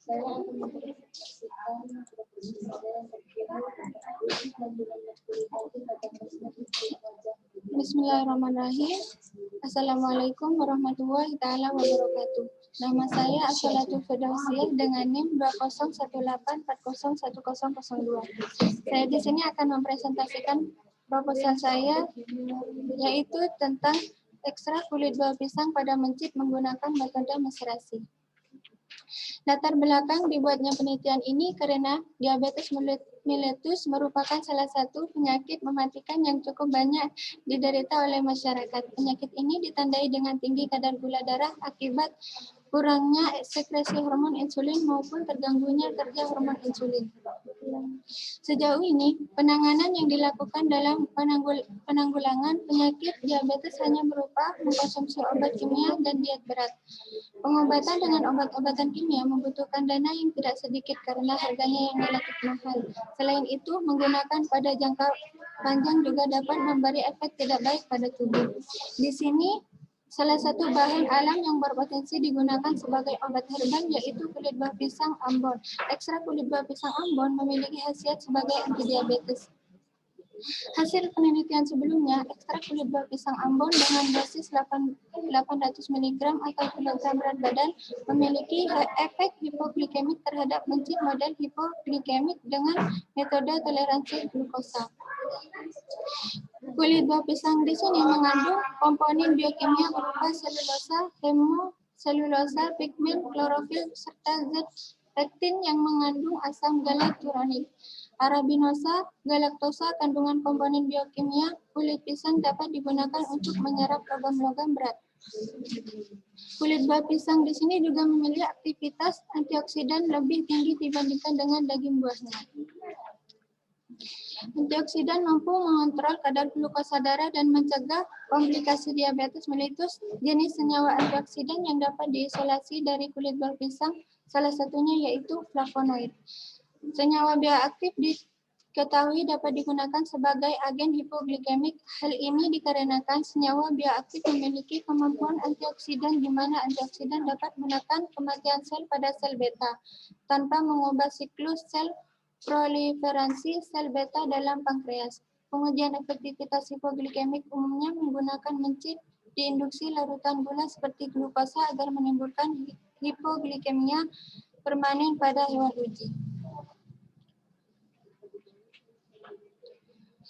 Saya akan mempresentasikan Bismillahirrahmanirrahim. Assalamualaikum warahmatullahi taala wabarakatuh. Nama saya Asolatul Firdausiyah dengan NIM 201840401002. Saya di sini akan mempresentasikan proposal saya, yaitu tentang ekstrak kulit buah pisang pada mencit menggunakan metode maserasi. Latar belakang dibuatnya penelitian ini karena diabetes mellitus merupakan salah satu penyakit mematikan yang cukup banyak diderita oleh masyarakat. Penyakit ini ditandai dengan tinggi kadar gula darah akibat kurangnya sekresi hormon insulin maupun terganggunya kerja hormon insulin. Sejauh ini, penanganan yang dilakukan dalam penanggulangan penyakit diabetes hanya berupa mengkonsumsi obat kimia dan diet berat. Pengobatan dengan obat-obatan kimia membutuhkan dana yang tidak sedikit karena harganya yang relatif mahal. Selain itu, menggunakan pada jangka panjang juga dapat memberi efek tidak baik pada tubuh. Di sini, salah satu bahan alam yang berpotensi digunakan sebagai obat herbal yaitu kulit buah pisang Ambon. Ekstrak kulit buah pisang Ambon memiliki khasiat sebagai antidiabetes. Hasil penelitian sebelumnya, ekstrak kulit buah pisang Ambon dengan dosis 800 mg atau kilogram berat badan memiliki efek hipoglikemik terhadap mencit model hipoglikemik dengan metode toleransi glukosa. Kulit buah pisang di sini mengandung komponen biokimia berupa selulosa, hemoselulosa, pigmen, klorofil, serta zat pektin yang mengandung asam galakturonik. Arabinosa, galaktosa, kandungan komponen biokimia kulit pisang dapat digunakan untuk menyerap logam-logam berat. Kulit buah pisang di sini juga memiliki aktivitas antioksidan lebih tinggi dibandingkan dengan daging buahnya. Antioksidan mampu mengontrol kadar glukosa darah dan mencegah komplikasi diabetes mellitus. Jenis senyawa antioksidan yang dapat diisolasi dari kulit buah pisang salah satunya yaitu flavonoid. Senyawa bioaktif diketahui dapat digunakan sebagai agen hipoglikemik. Hal ini dikarenakan senyawa bioaktif memiliki kemampuan antioksidan di mana antioksidan dapat menekan kematian sel pada sel beta tanpa mengubah siklus sel proliferasi sel beta dalam pankreas. Pengujian efektivitas hipoglikemik umumnya menggunakan mencit diinduksi larutan gula seperti glukosa agar menimbulkan hipoglikemia permanen pada hewan uji.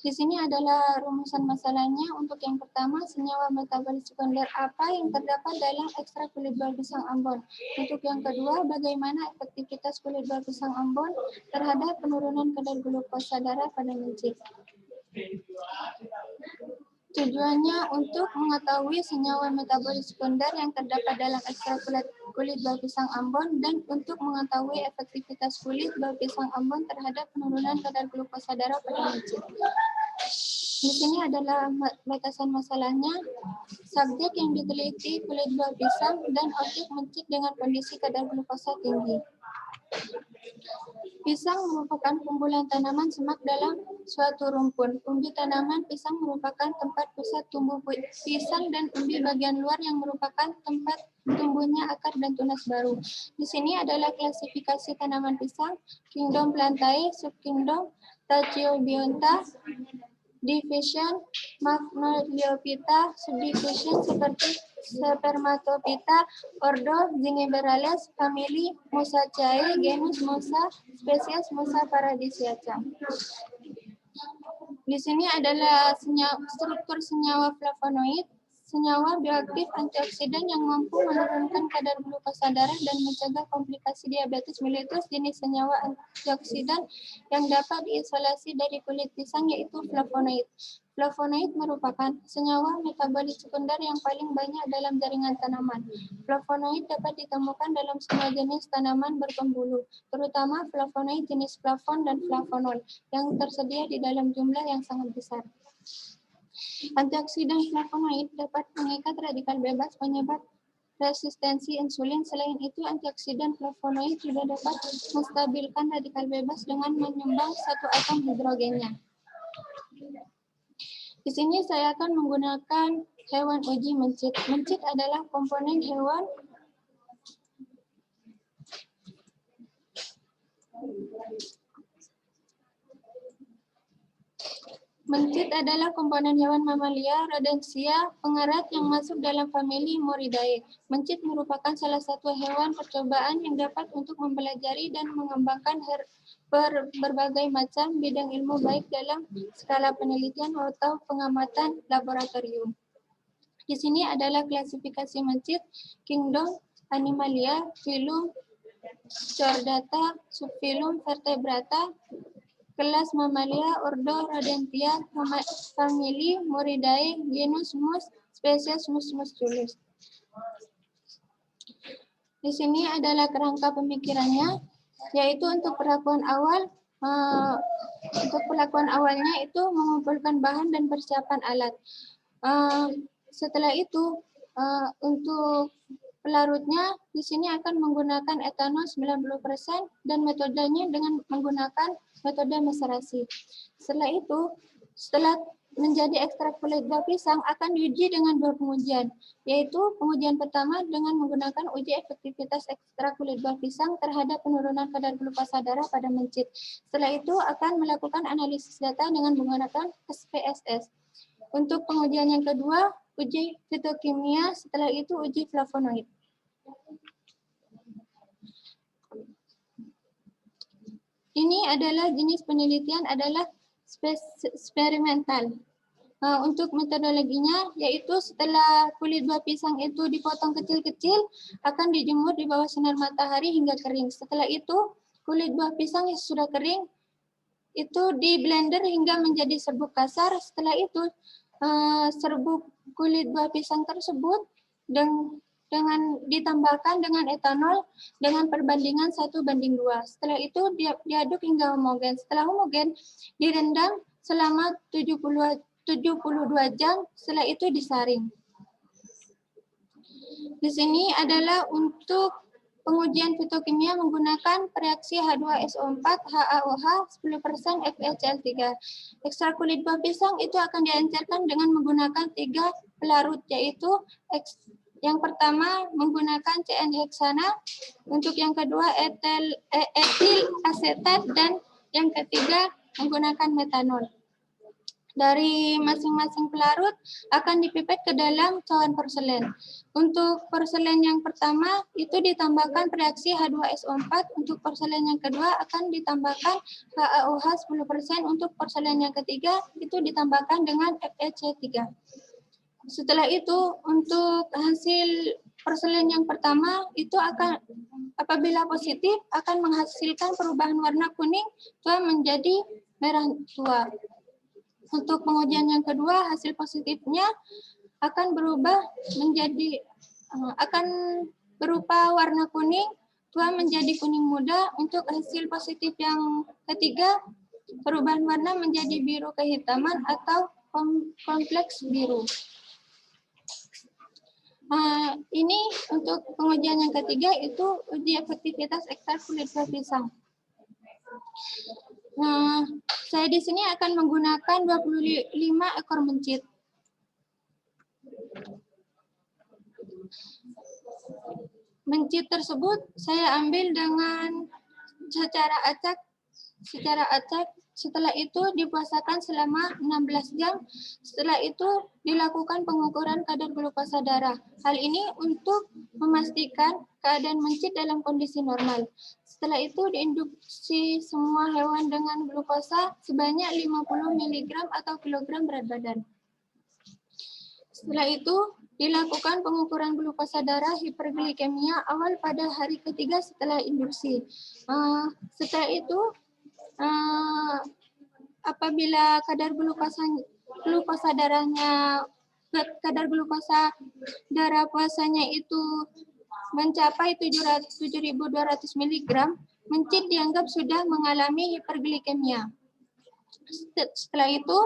Di sini adalah rumusan masalahnya. Untuk yang pertama, senyawa metabolit sekunder apa yang terdapat dalam ekstrak kulit buah pisang Ambon. Untuk yang kedua, bagaimana efektivitas kulit buah pisang Ambon terhadap penurunan kadar glukosa darah pada mencit. Tujuannya untuk mengetahui senyawa metabolit sekunder yang terdapat dalam ekstrak kulit buah pisang Ambon dan untuk mengetahui efektivitas kulit buah pisang Ambon terhadap penurunan kadar glukosa darah pada mencit. Di sini adalah batasan masalahnya. Subjek yang diteliti kulit buah pisang dan objek mencit dengan kondisi kadar glukosa tinggi. Pisang merupakan kumpulan tanaman semak dalam suatu rumpun. Umbi tanaman pisang merupakan tempat pusat tumbuh pisang dan umbi bagian luar yang merupakan tempat tumbuhnya akar dan tunas baru. Di sini adalah klasifikasi tanaman pisang, Kingdom Plantae, Subkingdom Tachyobionta, Division Magnoliophyta, Subdivision seperti Spermatophyta, Ordo Zingiberales, famili Musaceae, genus Musa, spesies Musa paradisiaca. Di sini adalah struktur senyawa flavonoid, senyawa bioaktif antioksidan yang mampu menurunkan kadar glukosa darah dan mencegah komplikasi diabetes mellitus. Jenis senyawa antioksidan yang dapat diisolasi dari kulit pisang yaitu flavonoid. Flavonoid merupakan senyawa metabolit sekunder yang paling banyak dalam jaringan tanaman. Flavonoid dapat ditemukan dalam semua jenis tanaman berpembuluh, terutama flavonoid jenis flavon dan flavonol yang tersedia di dalam jumlah yang sangat besar. Antioksidan flavonoid dapat mengikat radikal bebas penyebab resistensi insulin. Selain itu, antioksidan flavonoid juga dapat menstabilkan radikal bebas dengan menyumbang satu atom hidrogennya. Di sini saya akan menggunakan hewan uji mencit. Mencit adalah komponen hewan Mencit adalah komponen hewan mamalia rodentia pengerat yang masuk dalam famili Muridae. Mencit merupakan salah satu hewan percobaan yang dapat untuk mempelajari dan mengembangkan berbagai macam bidang ilmu baik dalam skala penelitian atau pengamatan laboratorium. Di sini adalah klasifikasi mencit, kingdom Animalia, filum Chordata, subfilum Vertebrata, kelas Mamalia, ordo Rodentia, famili Muridae, genus Mus, spesies Mus musculus. Di sini adalah kerangka pemikirannya, yaitu untuk perlakuan awal. Untuk perlakuan awalnya itu mengumpulkan bahan dan persiapan alat. Setelah itu, untuk pelarutnya di sini akan menggunakan etanol 90% dan metodenya dengan menggunakan metode maserasi. Setelah itu, setelah menjadi ekstrak kulit buah pisang akan diuji dengan dua pengujian, yaitu pengujian pertama dengan menggunakan uji efektivitas ekstrak kulit buah pisang terhadap penurunan kadar glukosa darah pada mencit. Setelah itu akan melakukan analisis data dengan menggunakan SPSS. Untuk pengujian yang kedua, uji fitokimia, setelah itu uji flavonoid. Ini adalah jenis penelitian adalah eksperimental. Untuk metodologinya, yaitu setelah kulit buah pisang itu dipotong kecil-kecil, akan dijemur di bawah sinar matahari hingga kering. Setelah itu, kulit buah pisang yang sudah kering, itu di blender hingga menjadi serbuk kasar. Setelah itu, serbuk kulit buah pisang tersebut dengan ditambahkan dengan etanol dengan perbandingan 1:2. Setelah itu diaduk hingga homogen. Setelah homogen direndam selama 72 jam, setelah itu disaring. Di sini adalah untuk pengujian fitokimia menggunakan reaksi H2SO4, HAOH, 10% FeCl3. Ekstrak kulit buah pisang itu akan diencerkan dengan menggunakan 3 pelarut, yaitu yang pertama menggunakan CN-heksana, untuk yang kedua etil asetat, dan yang ketiga menggunakan metanol. Dari masing-masing pelarut akan dipipet ke dalam cawan porselen. Untuk porselen yang pertama itu ditambahkan reaksi H2SO4, untuk porselen yang kedua akan ditambahkan HAOH 10%, untuk porselen yang ketiga itu ditambahkan dengan FeC3. Setelah itu untuk hasil porselen yang pertama itu akan apabila positif akan menghasilkan perubahan warna kuning tua menjadi merah tua. Untuk pengujian yang kedua, hasil positifnya akan berubah menjadi akan berupa warna kuning tua menjadi kuning muda. Untuk hasil positif yang ketiga, perubahan warna menjadi biru kehitaman atau kompleks biru. Ini untuk pengujian yang ketiga itu uji efektivitas ekstrak kulit buah pisang. Saya di sini akan menggunakan 25 ekor mencit. Mencit tersebut saya ambil dengan secara acak. Setelah itu dipuasakan selama 16 jam. Setelah itu dilakukan pengukuran kadar glukosa darah. Hal ini untuk memastikan keadaan mencit dalam kondisi normal. Setelah itu diinduksi semua hewan dengan glukosa sebanyak 50 mg atau kilogram berat badan. Setelah itu dilakukan pengukuran glukosa darah hiperglikemia awal pada hari ketiga setelah induksi. Setelah itu apabila kadar glukosa darah puasanya itu mencapai 7.200 mg, mencit dianggap sudah mengalami hiperglikemia. Setelah itu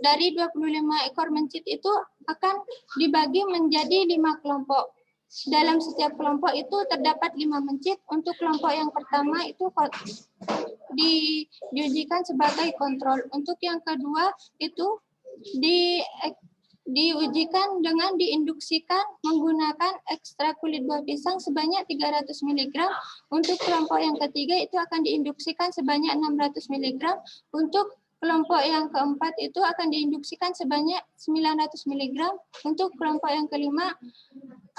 dari 25 ekor mencit itu akan dibagi menjadi 5 kelompok. Dalam setiap kelompok itu terdapat 5 mencit. Untuk kelompok yang pertama itu diujikan sebagai kontrol. Untuk yang kedua itu diujikan dengan diinduksikan menggunakan ekstrak kulit buah pisang sebanyak 300 mg. Untuk kelompok yang ketiga itu akan diinduksikan sebanyak 600 mg. Untuk kelompok yang keempat itu akan diinduksikan sebanyak 900 mg. Untuk kelompok yang kelima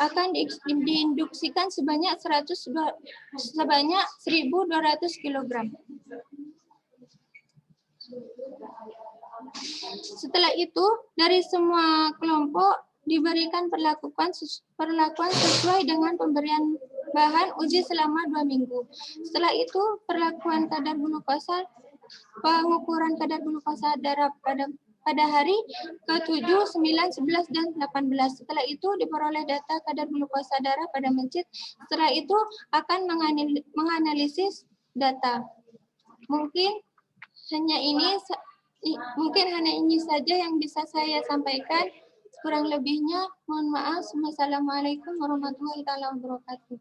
akan diinduksikan sebanyak 1.200 kg. Setelah itu, dari semua kelompok diberikan perlakuan sesuai dengan pemberian bahan uji selama 2 minggu. Setelah itu, pengukuran kadar glukosa darah pada hari ke-7, 9, 11, dan 18. Setelah itu diperoleh data kadar glukosa darah pada mencit. Setelah itu akan menganalisis data. Mungkin hanya ini saja yang bisa saya sampaikan. Kurang lebihnya, mohon maaf. Wassalamualaikum warahmatullahi wabarakatuh.